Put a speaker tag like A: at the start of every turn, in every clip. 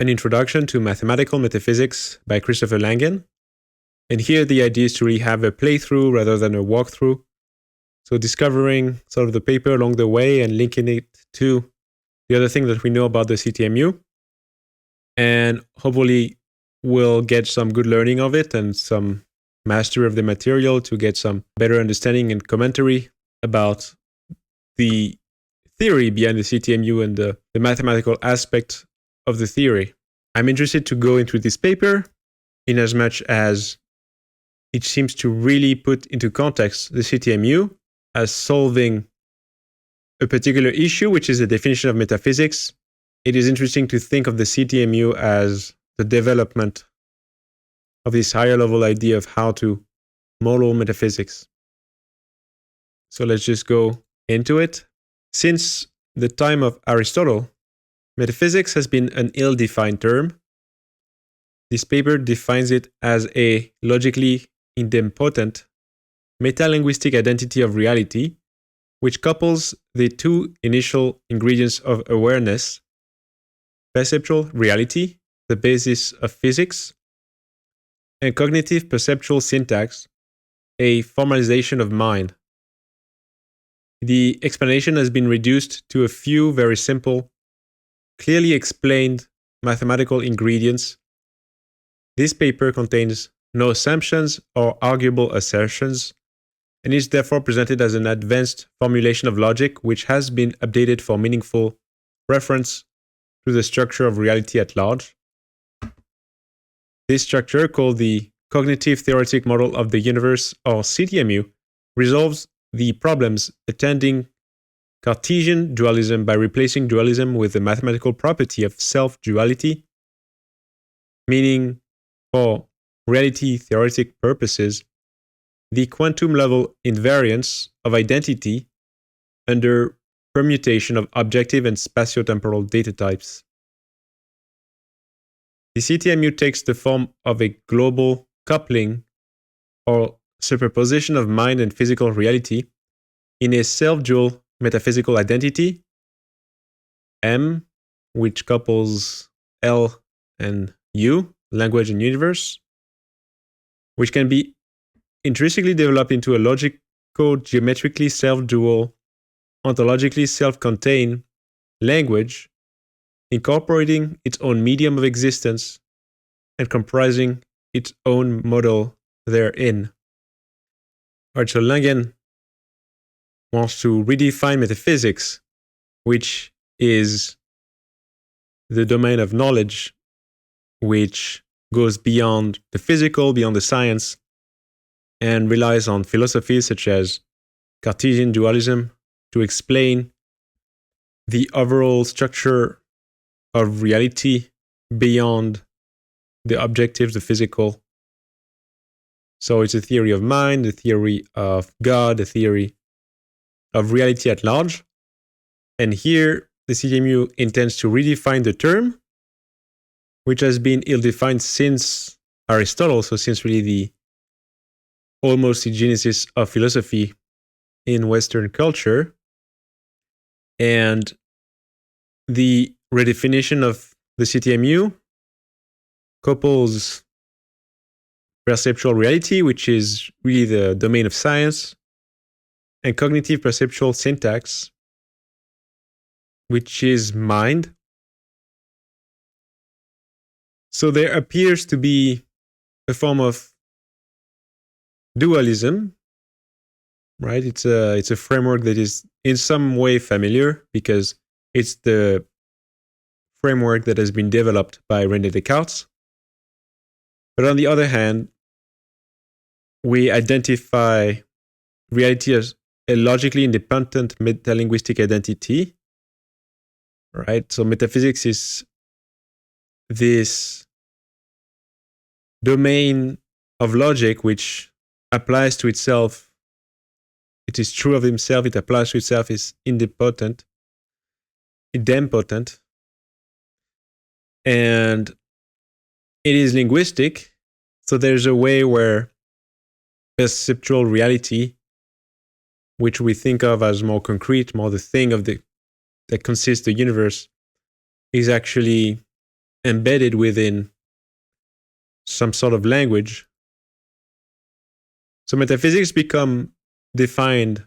A: An Introduction to Mathematical Metaphysics by Christopher Langan. And here the idea is to really have a playthrough rather than a walkthrough. So discovering sort of the paper along the way and linking it to the other thing that we know about the CTMU. And hopefully we'll get some good learning of it and some mastery of the material to get some better understanding and commentary about the theory behind the CTMU and the mathematical aspect of the theory. I'm interested to go into this paper in as much as it seems to really put into context the CTMU as solving a particular issue, which is the definition of metaphysics. It is interesting to think of the CTMU as the development of this higher level idea of how to model metaphysics. So let's just go into it. Since the time of Aristotle, metaphysics has been an ill-defined term. This paper defines it as a logically idempotent metalinguistic identity of reality, which couples the two initial ingredients of awareness, perceptual reality, the basis of physics, and cognitive perceptual syntax, a formalization of mind. The explanation has been reduced to a few very simple, clearly explained mathematical ingredients. This paper contains no assumptions or arguable assertions, and is therefore presented as an advanced formulation of logic which has been updated for meaningful reference to the structure of reality at large. This structure, called the Cognitive Theoretic Model of the Universe, or CTMU, resolves the problems attending Cartesian dualism by replacing dualism with the mathematical property of self-duality, meaning, for reality theoretic purposes, the quantum level invariance of identity under permutation of objective and spatiotemporal data types. The CTMU takes the form of a global coupling or superposition of mind and physical reality in a self-dual metaphysical identity, M, which couples L and U, language and universe, which can be intrinsically developed into a logico-geometrically self-dual, ontologically self-contained language, incorporating its own medium of existence and comprising its own model therein. Alright, so Langan wants to redefine metaphysics, which is the domain of knowledge which goes beyond the physical, beyond the science, and relies on philosophies such as Cartesian dualism to explain the overall structure of reality beyond the objective, the physical. So it's a theory of mind, a theory of God, a theory of reality at large. And here, the CTMU intends to redefine the term, which has been ill-defined since Aristotle, so since really the almost the genesis of philosophy in Western culture. And the redefinition of the CTMU couples perceptual reality, which is really the domain of science, and cognitive perceptual syntax, which is mind. So there appears to be a form of dualism, right? It's a framework that is in some way familiar because it's the framework that has been developed by René Descartes. But on the other hand, we identify reality as a logically independent metalinguistic identity, right? So metaphysics is this domain of logic which applies to itself. It is true of himself, it applies to itself, is idempotent, and it is linguistic. So there's a way where perceptual reality, which we think of as more concrete, more the thing of that consists the universe, is actually embedded within some sort of language. So metaphysics become defined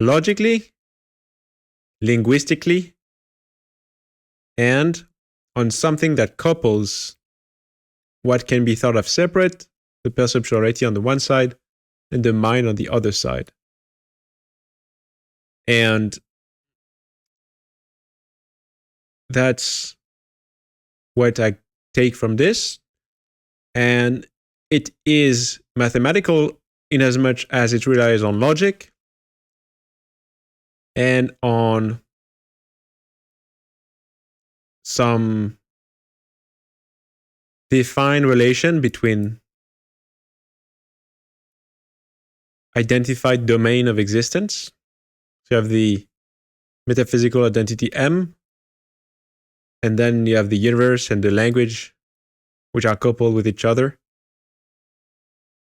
A: logically, linguistically, and on something that couples what can be thought of separate, the perceptual reality on the one side, and the mind on the other side. And that's what I take from this. And it is mathematical in as much as it relies on logic and on some defined relation between identified domain of existence. So you have the metaphysical identity M, and then you have the universe and the language, which are coupled with each other.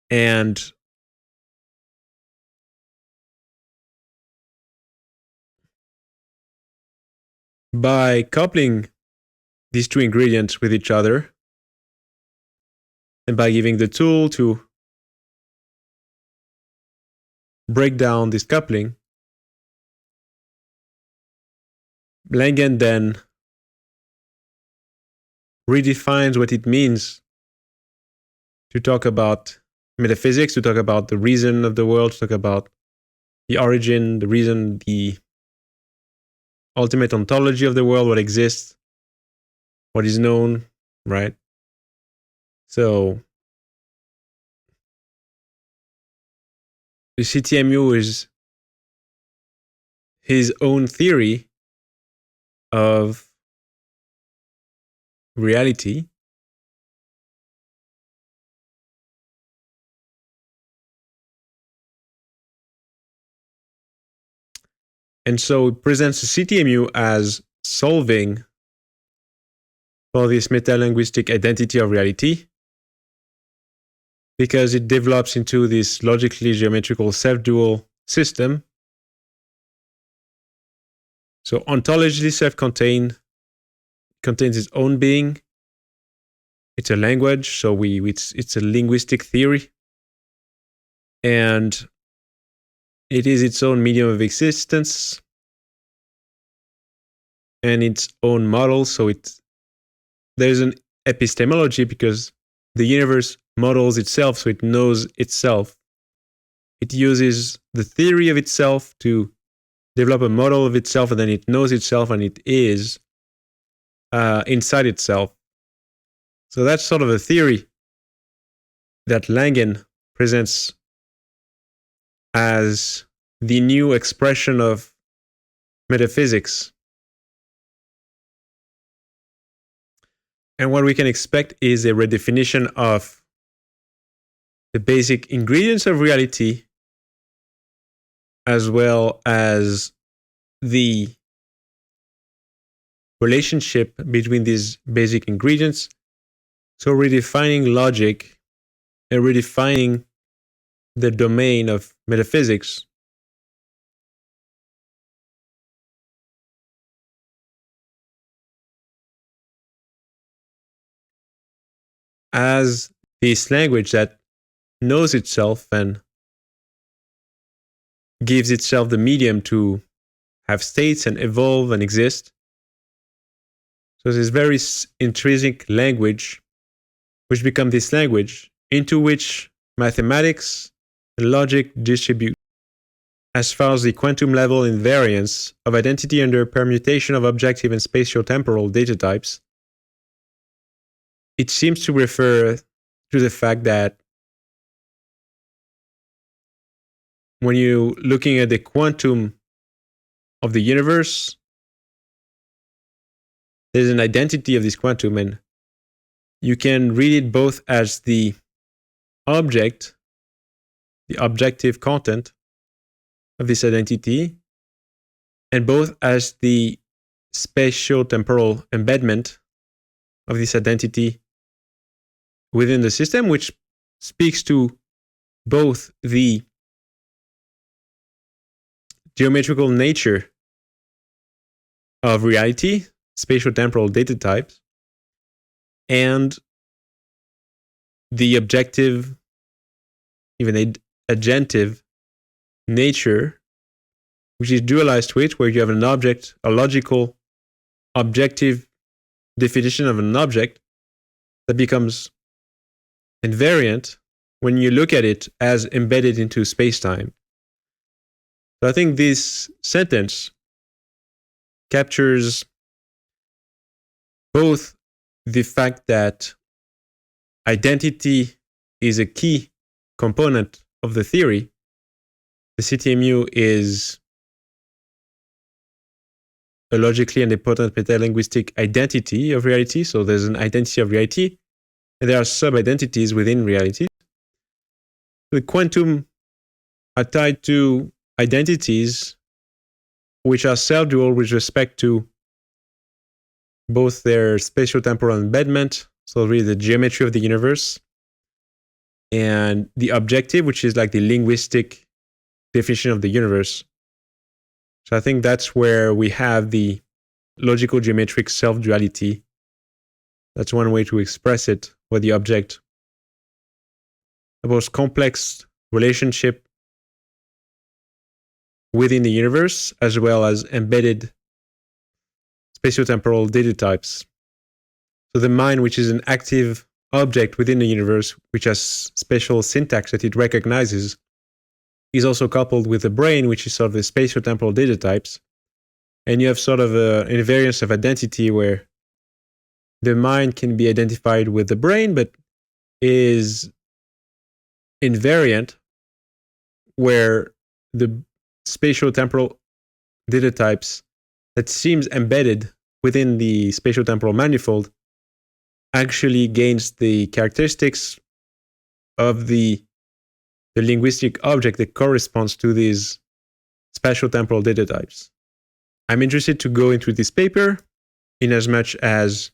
A: And by coupling these two ingredients with each other, and by giving the tool to break down this coupling, Langan then redefines what it means to talk about metaphysics, to talk about the reason of the world, to talk about the origin, the reason, the ultimate ontology of the world, what exists, what is known, right? So the CTMU is his own theory of reality. And so it presents the CTMU as solving for this metalinguistic identity of reality, because it develops into this logically geometrical self-dual system. So ontologically self-contained, contains its own being. It's a language, so it's a linguistic theory. And it is its own medium of existence and its own model. So there's an epistemology because the universe models itself, so it knows itself. It uses the theory of itself to develop a model of itself, and then it knows itself, and it is inside itself. So that's sort of a theory that Langan presents as the new expression of metaphysics. And what we can expect is a redefinition of the basic ingredients of reality, as well as the relationship between these basic ingredients. So redefining logic and redefining the domain of metaphysics. As this language that knows itself and gives itself the medium to have states and evolve and exist. So this very intrinsic language, which becomes this language into which mathematics and logic distribute. As far as the quantum level invariance of identity under permutation of objective and spatio-temporal data types, it seems to refer to the fact that when you're looking at the quantum of the universe, there's an identity of this quantum, and you can read it both as the object, the objective content of this identity, and both as the spatio-temporal embedment of this identity within the system, which speaks to both the geometrical nature of reality, spatio-temporal data types, and the objective, even agentive nature, which is dualized to it, where you have an object, a logical, objective definition of an object that becomes invariant when you look at it as embedded into space-time. So I think this sentence captures both the fact that identity is a key component of the theory. The CTMU is a logically independent metalinguistic identity of reality. So there's an identity of reality, and there are sub-identities within reality. The quantum are tied to identities which are self-dual with respect to both their spatio-temporal embedment, so really the geometry of the universe, and the objective, which is like the linguistic definition of the universe. So I think that's where we have the logical geometric self-duality. That's one way to express it, where the object, the most complex relationship within the universe, as well as embedded spatiotemporal data types. So the mind, which is an active object within the universe, which has special syntax that it recognizes, is also coupled with the brain, which is sort of the spatiotemporal data types. And you have sort of an invariance of identity where the mind can be identified with the brain, but is invariant where the spatiotemporal data types that seems embedded within the spatiotemporal manifold actually gains the characteristics of the linguistic object that corresponds to these spatiotemporal data types. I'm interested to go into this paper in as much as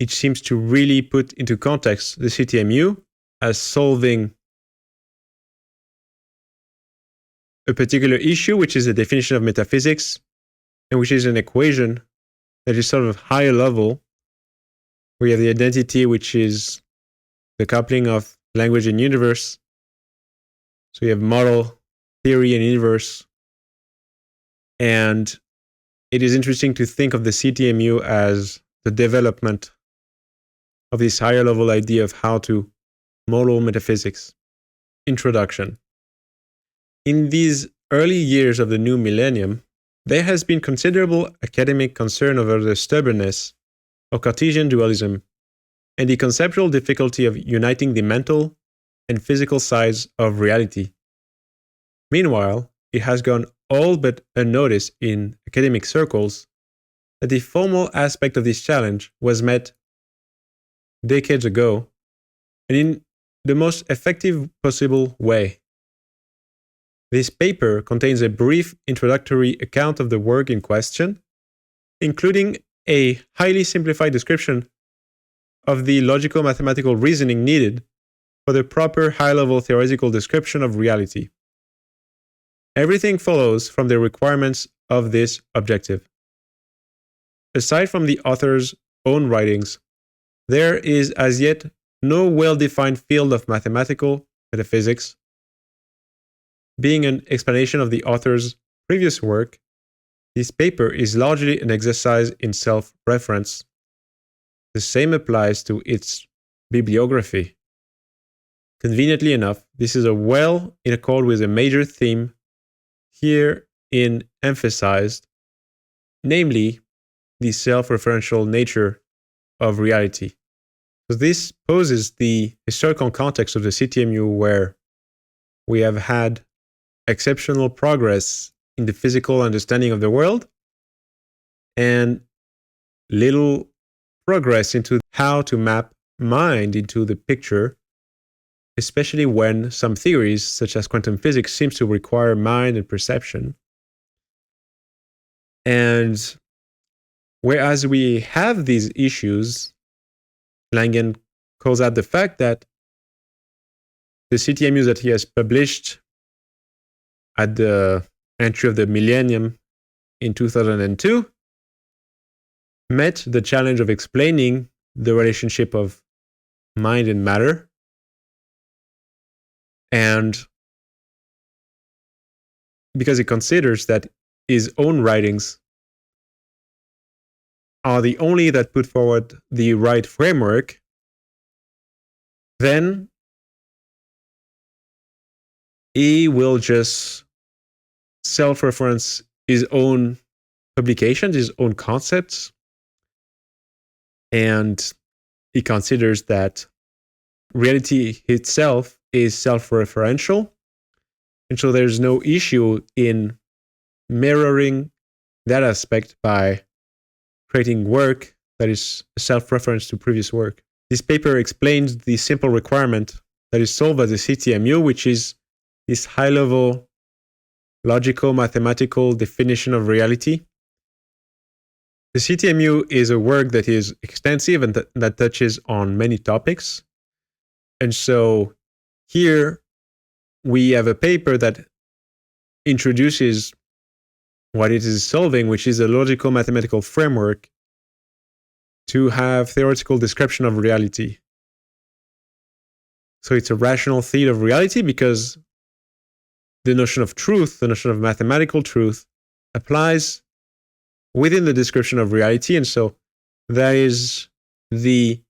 A: it seems to really put into context the CTMU as solving a particular issue, which is the definition of metaphysics, and which is an equation that is sort of higher level, where you have the identity, which is the coupling of language and universe. So you have model, theory, and universe. And it is interesting to think of the CTMU as the development of this higher level idea of how to model metaphysics. Introduction. In these early years of the new millennium, there has been considerable academic concern over the stubbornness of Cartesian dualism and the conceptual difficulty of uniting the mental and physical sides of reality. Meanwhile, it has gone all but unnoticed in academic circles that the formal aspect of this challenge was met decades ago and in the most effective possible way. This paper contains a brief introductory account of the work in question, including a highly simplified description of the logical mathematical reasoning needed for the proper high-level theoretical description of reality. Everything follows from the requirements of this objective. Aside from the author's own writings, there is as yet no well-defined field of mathematical metaphysics. Being an explanation of the author's previous work, this paper is largely an exercise in self-reference. The same applies to its bibliography. Conveniently enough, this is well in accord with a major theme herein emphasized, namely the self-referential nature of reality. So this poses the historical context of the CTMU, where we have had exceptional progress in the physical understanding of the world and little progress into how to map mind into the picture, especially when some theories, such as quantum physics, seems to require mind and perception. And whereas we have these issues, Langan calls out the fact that the CTMUs that he has published at the entry of the millennium in 2002 met the challenge of explaining the relationship of mind and matter. And because he considers that his own writings are the only that put forward the right framework, then he will just self-reference his own publications, his own concepts, and he considers that reality itself is self-referential, and so there's no issue in mirroring that aspect by creating work that is a self-reference to previous work. This paper explains the simple requirement that is solved by the CTMU, which is this high-level logical mathematical definition of reality. The CTMU is a work that is extensive and that touches on many topics. And so here we have a paper that introduces what it is solving, which is a logical mathematical framework to have theoretical description of reality. So it's a rational theory of reality because the notion of truth, the notion of mathematical truth, applies within the description of reality. And so that is the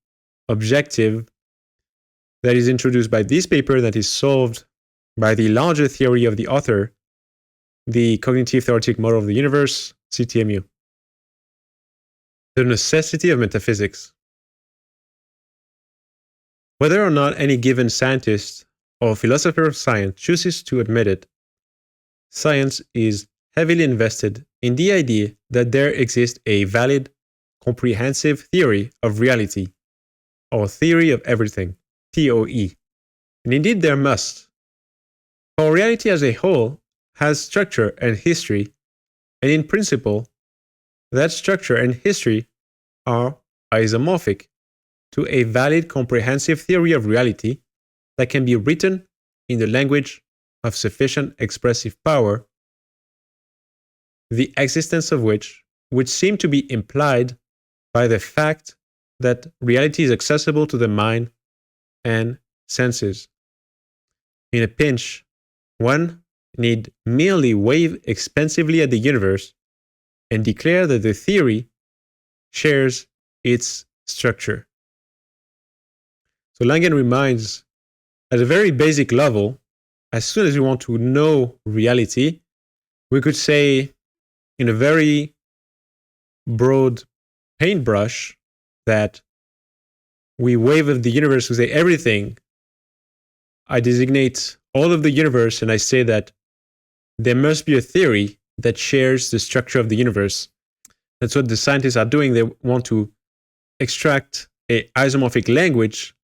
A: objective that is introduced by this paper that is solved by the larger theory of the author, the cognitive theoretic model of the universe, CTMU. The necessity of metaphysics. Whether or not any given scientist or philosopher of science chooses to admit it, science is heavily invested in the idea that there exists a valid, comprehensive theory of reality, or theory of everything, TOE. And indeed there must. For reality as a whole has structure and history, and in principle, that structure and history are isomorphic to a valid comprehensive theory of reality that can be written in the language of sufficient expressive power, the existence of which would seem to be implied by the fact that reality is accessible to the mind and senses. In a pinch, one need merely wave expansively at the universe and declare that the theory shares its structure. So Langan reminds, at a very basic level, as soon as we want to know reality, we could say in a very broad paintbrush that we wave at the universe, we say everything. I designate all of the universe and I say that there must be a theory that shares the structure of the universe. That's what the scientists are doing. They want to extract an isomorphic language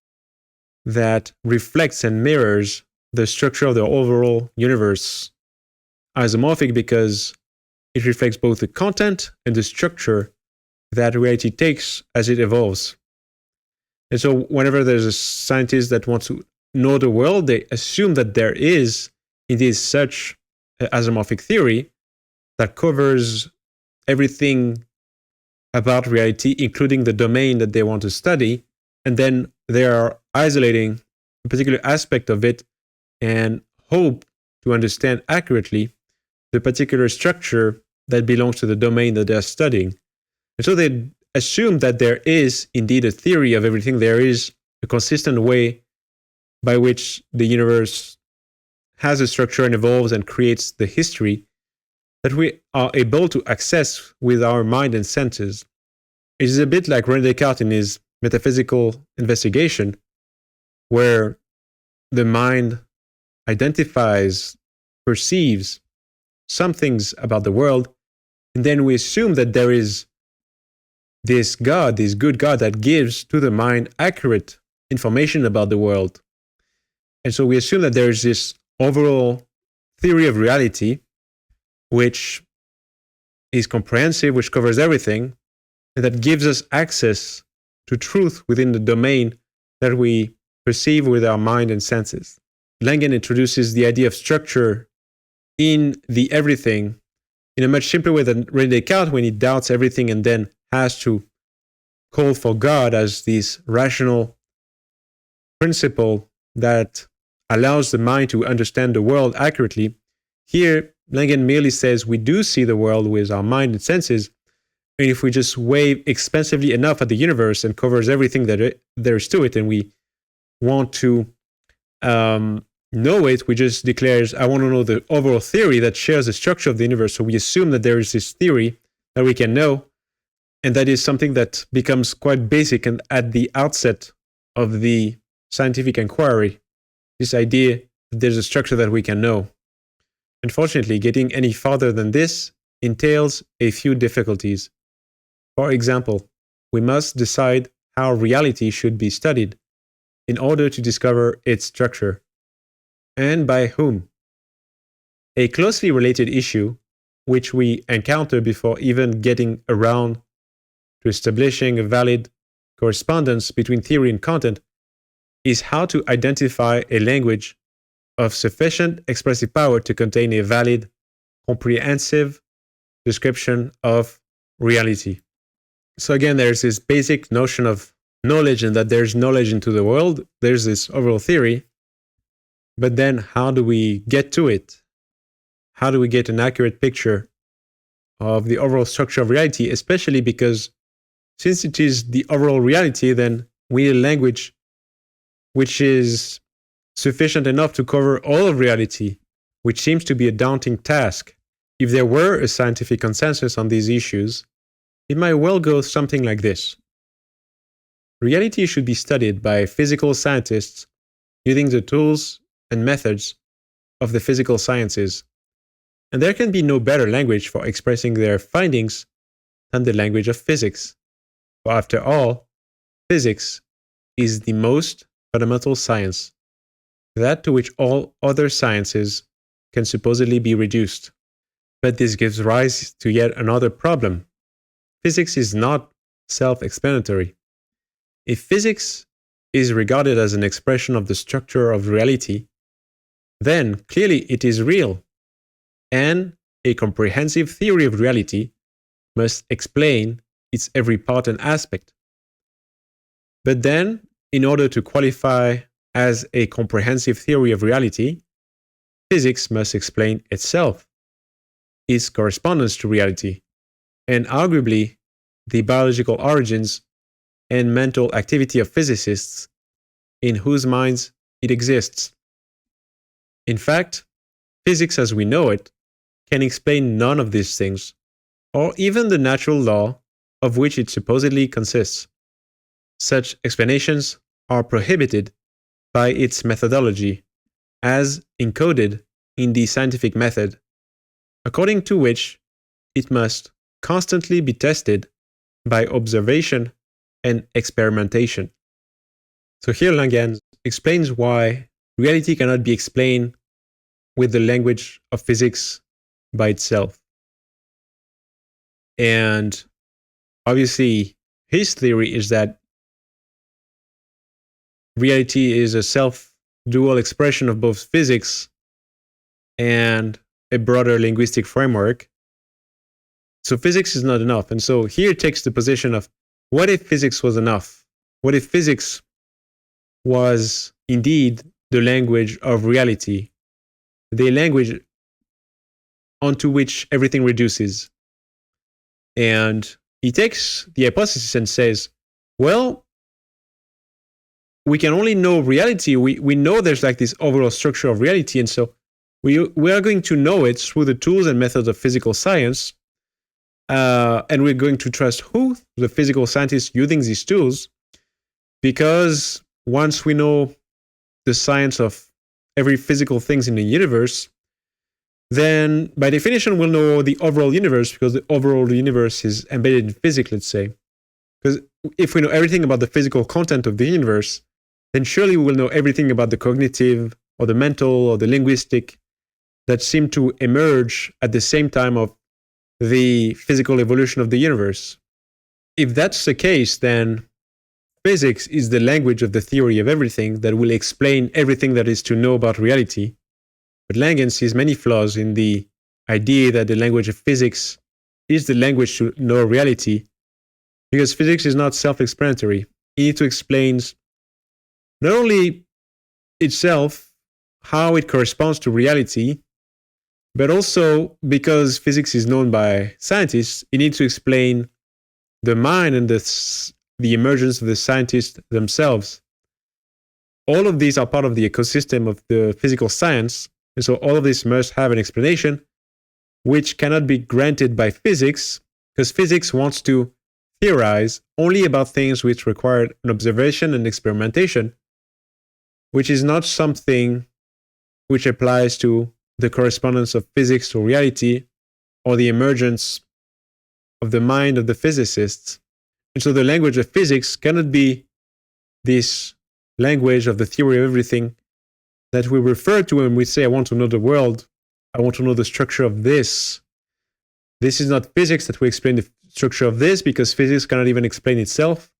A: that reflects and mirrors the structure of the overall universe. Isomorphic because it reflects both the content and the structure that reality takes as it evolves. And so whenever there's a scientist that wants to know the world, they assume that there is indeed such an isomorphic theory that covers everything about reality, including the domain that they want to study, and then they are isolating a particular aspect of it and hope to understand accurately the particular structure that belongs to the domain that they are studying. And so they assume that there is indeed a theory of everything. There is a consistent way by which the universe has a structure and evolves and creates the history that we are able to access with our mind and senses. It is a bit like René Descartes in his metaphysical investigation, where the mind identifies, perceives some things about the world, and then we assume that there is this God, this good God that gives to the mind accurate information about the world. And so we assume that there is this overall theory of reality, which is comprehensive, which covers everything, and that gives us access to truth within the domain that we perceive with our mind and senses. Langan introduces the idea of structure in the everything in a much simpler way than René Descartes, when he doubts everything and then has to call for God as this rational principle that allows the mind to understand the world accurately, here Langan merely says we do see the world with our mind and senses, and if we just wave expansively enough at the universe and covers everything that there is to it, and we want to know it, we just declares, I want to know the overall theory that shares the structure of the universe. So we assume that there is this theory that we can know, and that is something that becomes quite basic and at the outset of the scientific inquiry, this idea that there's a structure that we can know. Unfortunately, getting any farther than this entails a few difficulties. For example, we must decide how reality should be studied in order to discover its structure, and by whom. A closely related issue, which we encounter before even getting around to establishing a valid correspondence between theory and content, is how to identify a language of sufficient expressive power to contain a valid, comprehensive description of reality. So again, there's this basic notion of knowledge and that there's knowledge into the world. There's this overall theory. But then how do we get to it? How do we get an accurate picture of the overall structure of reality, especially because since it is the overall reality, then we need a language which is sufficient enough to cover all of reality, which seems to be a daunting task. If there were a scientific consensus on these issues, it might well go something like this. Reality should be studied by physical scientists using the tools and methods of the physical sciences, and there can be no better language for expressing their findings than the language of physics. For after all, physics is the most fundamental science, that to which all other sciences can supposedly be reduced. But this gives rise to yet another problem. Physics is not self-explanatory. If physics is regarded as an expression of the structure of reality, then clearly it is real, and a comprehensive theory of reality must explain its every part and aspect. But then, in order to qualify as a comprehensive theory of reality, physics must explain itself, its correspondence to reality, and arguably the biological origins and mental activity of physicists in whose minds it exists. In fact, physics as we know it can explain none of these things, or even the natural law of which it supposedly consists. Such explanations are prohibited by its methodology, as encoded in the scientific method, according to which it must constantly be tested by observation and experimentation. So here Langan explains why reality cannot be explained with the language of physics by itself. And obviously, his theory is that reality is a self-dual expression of both physics and a broader linguistic framework. So physics is not enough. And so here it takes the position of, what if physics was enough? What if physics was indeed the language of reality, the language onto which everything reduces? And he takes the hypothesis and says, well, we can only know reality. We know there's like this overall structure of reality. And so we are going to know it through the tools and methods of physical science. And we're going to trust who? The physical scientists using these tools. Because once we know the science of every physical things in the universe, then by definition we'll know the overall universe, because the overall universe is embedded in physics, let's say. Because if we know everything about the physical content of the universe, then surely we will know everything about the cognitive or the mental or the linguistic that seem to emerge at the same time of the physical evolution of the universe. If that's the case, then physics is the language of the theory of everything that will explain everything that is to know about reality. But Langan sees many flaws in the idea that the language of physics is the language to know reality, because physics is not self-explanatory. It needs to explain not only itself, how it corresponds to reality, but also because physics is known by scientists, it needs to explain the mind and the emergence of the scientists themselves. All of these are part of the ecosystem of the physical science, and so all of this must have an explanation, which cannot be granted by physics, because physics wants to theorize only about things which require an observation and experimentation, which is not something which applies to the correspondence of physics to reality or the emergence of the mind of the physicists. And so the language of physics cannot be this language of the theory of everything that we refer to when we say, I want to know the world, I want to know the structure of this. This is not physics that we explain the structure of this, because physics cannot even explain itself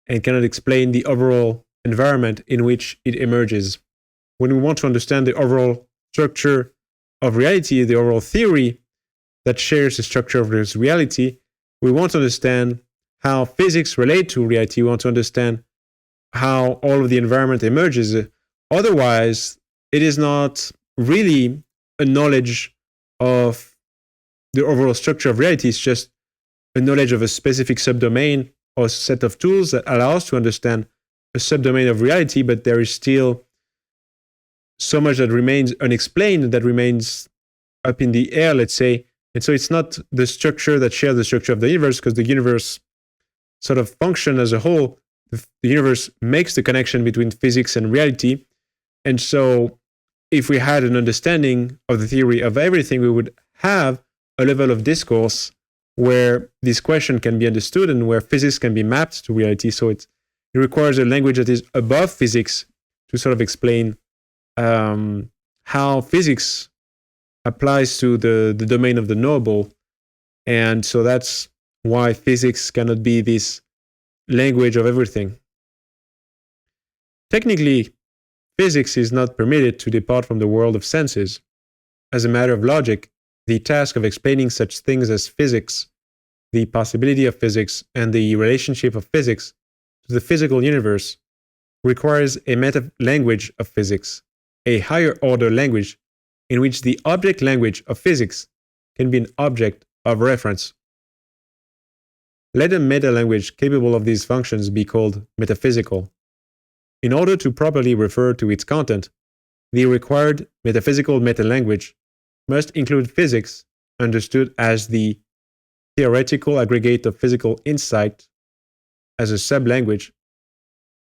A: and cannot explain the overall environment in which it emerges. When we want to understand the overall structure of reality, the overall theory that shares the structure of this reality, we want to understand how physics relate to reality. We want to understand how all of the environment emerges. Otherwise, it is not really a knowledge of the overall structure of reality. It's just a knowledge of a specific subdomain or set of tools that allow us to understand a subdomain of reality, but there is still so much that remains unexplained, that remains up in the air, let's say. And so it's not the structure that shares the structure of the universe, because the universe sort of functions as a whole. The universe makes the connection between physics and reality. And so if we had an understanding of the theory of everything, we would have a level of discourse where this question can be understood and where physics can be mapped to reality. So it requires a language that is above physics to sort of explain how physics applies to the domain of the knowable. And so that's why physics cannot be this language of everything. Technically, physics is not permitted to depart from the world of senses. As a matter of logic, the task of explaining such things as physics, the possibility of physics, and the relationship of physics to the physical universe requires a meta-language of physics, a higher order language in which the object language of physics can be an object of reference. Let a meta-language capable of these functions be called metaphysical. In order to properly refer to its content, the required metaphysical meta-language must include physics, understood as the theoretical aggregate of physical insight, as a sub-language,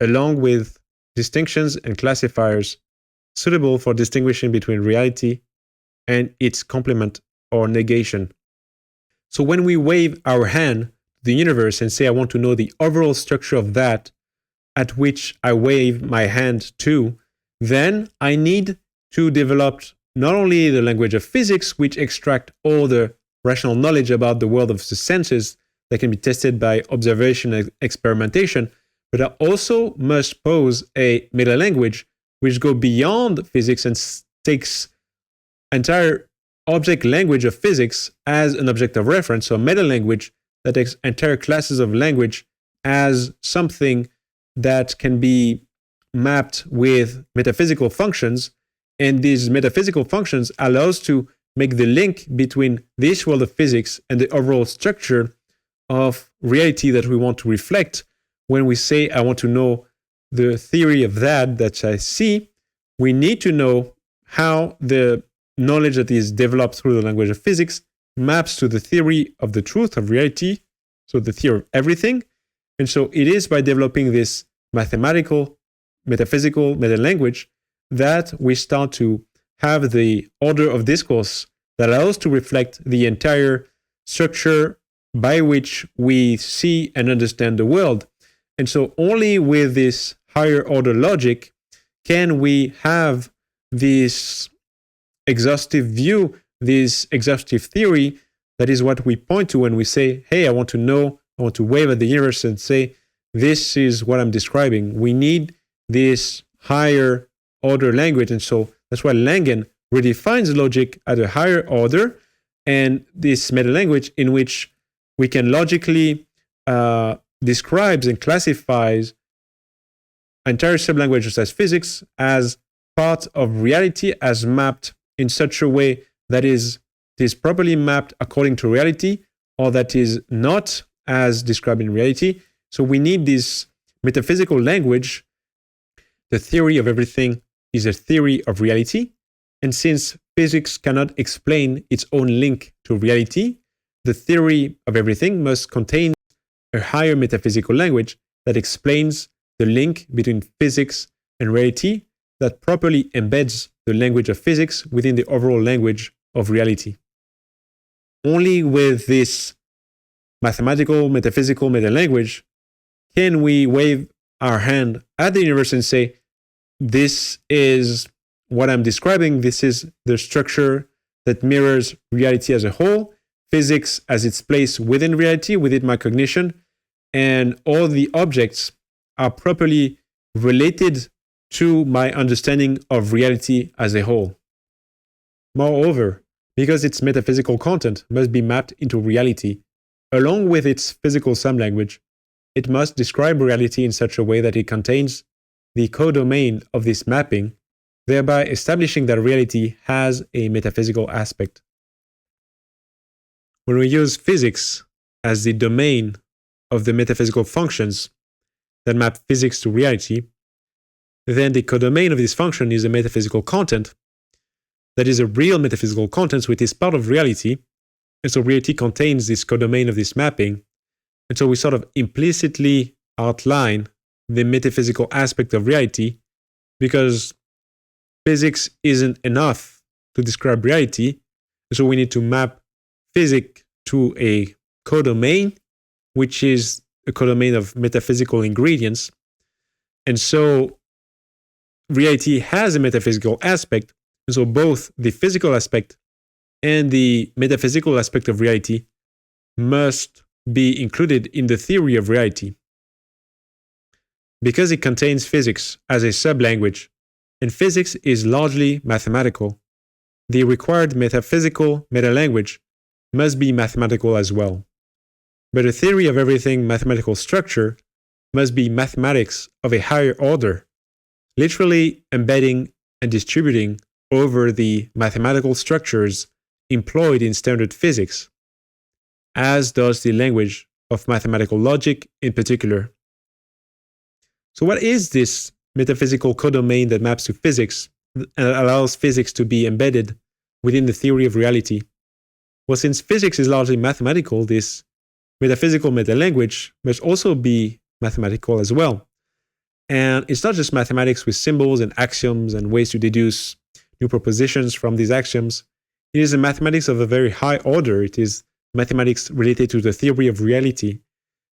A: along with distinctions and classifiers suitable for distinguishing between reality and its complement or negation. So when we wave our hand to the universe and say, I want to know the overall structure of that at which I wave my hand to, then I need to develop not only the language of physics, which extract all the rational knowledge about the world of the senses that can be tested by observation and experimentation, but I also must pose a meta-language which go beyond physics and takes entire object language of physics as an object of reference, so a meta-language that takes entire classes of language as something that can be mapped with metaphysical functions, and these metaphysical functions allow us to make the link between this world of physics and the overall structure of reality that we want to reflect. When we say, I want to know the theory of that I see, we need to know how the knowledge that is developed through the language of physics maps to the theory of the truth of reality, so the theory of everything. And so it is by developing this mathematical, metaphysical meta-language that we start to have the order of discourse that allows to reflect the entire structure by which we see and understand the world. And so only with this higher order logic can we have this exhaustive view, this exhaustive theory. That is what we point to when we say, hey, I want to know, I want to wave at the universe and say, this is what I'm describing. We need this higher order language. And so that's why Langan redefines logic at a higher order, and this meta-language in which we can logically describes and classifies entire sublanguages as physics as part of reality as mapped in such a way that is properly mapped according to reality, or that is not as described in reality. So we need this metaphysical language. The theory of everything is a theory of reality. And since physics cannot explain its own link to reality, the theory of everything must contain a higher metaphysical language that explains the link between physics and reality, that properly embeds the language of physics within the overall language of reality. Only with this mathematical, metaphysical meta-language can we wave our hand at the universe and say, this is what I'm describing, this is the structure that mirrors reality as a whole, physics as its place within reality, within my cognition, and all the objects are properly related to my understanding of reality as a whole. Moreover, because its metaphysical content must be mapped into reality, along with its physical sublanguage, it must describe reality in such a way that it contains the codomain of this mapping, thereby establishing that reality has a metaphysical aspect. When we use physics as the domain of the metaphysical functions that map physics to reality, then the codomain of this function is a metaphysical content that is a real metaphysical content which is part of reality, and so reality contains this codomain of this mapping, and so we sort of implicitly outline the metaphysical aspect of reality, because physics isn't enough to describe reality, so we need to map physics to a codomain, which is a codomain of metaphysical ingredients. And so reality has a metaphysical aspect, and so both the physical aspect and the metaphysical aspect of reality must be included in the theory of reality. Because it contains physics as a sublanguage, and physics is largely mathematical, the required metaphysical metalanguage must be mathematical as well. But a theory of everything mathematical structure must be mathematics of a higher order, literally embedding and distributing over the mathematical structures employed in standard physics, as does the language of mathematical logic in particular. So what is this metaphysical codomain that maps to physics and allows physics to be embedded within the theory of reality? Well, since physics is largely mathematical, this metaphysical metalanguage must also be mathematical as well. And it's not just mathematics with symbols and axioms and ways to deduce new propositions from these axioms. It is a mathematics of a very high order. It is mathematics related to the theory of reality.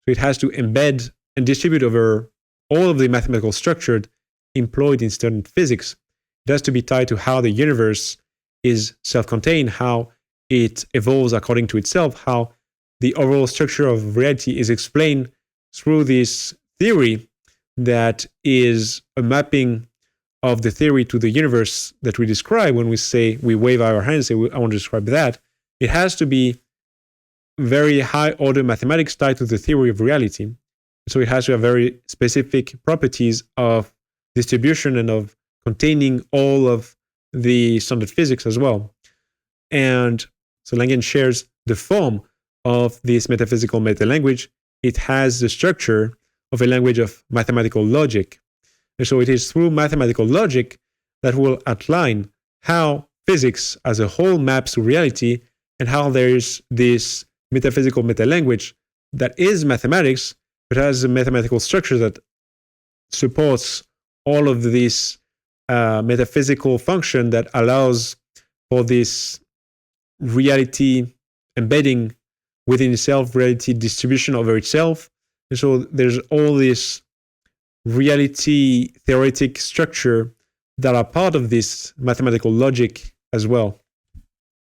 A: So it has to embed and distribute over all of the mathematical structure employed in standard physics. It has to be tied to how the universe is self-contained, how it evolves according to itself, how the overall structure of reality is explained through this theory that is a mapping of the theory to the universe that we describe when we say, we wave our hands and say, I want to describe that. It has to be very high order mathematics tied to the theory of reality. So it has to have very specific properties of distribution and of containing all of the standard physics as well. And so Langan shares the form of this metaphysical metalanguage. It has the structure of a language of mathematical logic. And so it is through mathematical logic that will outline how physics as a whole maps to reality, and how there is this metaphysical metalanguage that is mathematics, but has a mathematical structure that supports all of this metaphysical function that allows for this reality embedding within itself, reality distribution over itself. And so there's all this reality theoretic structure that are part of this mathematical logic as well.